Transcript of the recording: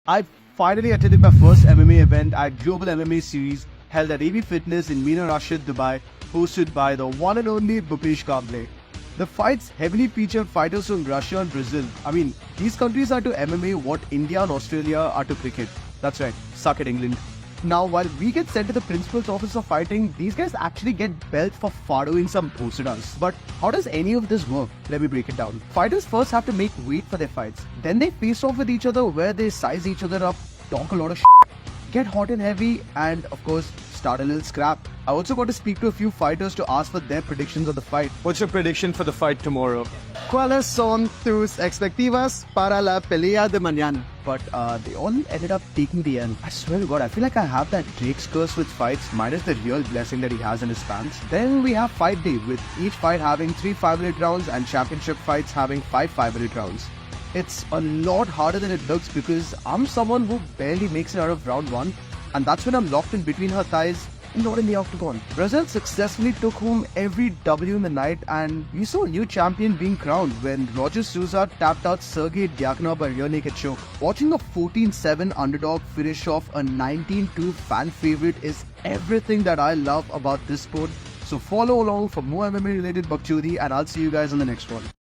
I finally attended my first MMA event at Global MMA Series held at AV Fitness in Mina Rashid, Dubai, hosted by the one and only Bhupesh Kamble. The fights heavily featured fighters from Russia and Brazil. I mean, these countries are to MMA what India and Australia are to cricket. That's right, suck it England. Now, while we get sent to the principal's office of fighting, these guys actually get belts for following some posters. But how does any of this work? Let me break it down. Fighters first have to make weight for their fights. Then they face off with each other where they size each other up, talk a lot of get hot and heavy, and of course, start a little scrap. I also got to speak to a few fighters to ask for their predictions of the fight. What's your prediction for the fight tomorrow? ¿Cuáles son tus expectativas para la pelea de mañana? But they all ended up taking the end. I swear to God, I feel like I have that Drake's curse with fights minus the real blessing that he has in his pants. Then we have fight day with each fight having 3 5-minute rounds and championship fights having 5 5-minute rounds. It's a lot harder than it looks because I'm someone who barely makes it out of round 1, and that's when I'm locked in between her thighs and not in the octagon. Brazil successfully took home every W in the night, and we saw a new champion being crowned when Roger Souza tapped out Sergey Diakonov by rear naked choke. Watching a 14-7 underdog finish off a 19-2 fan favorite is everything that I love about this sport. So follow along for more MMA related bakchudi, and I'll see you guys on the next one.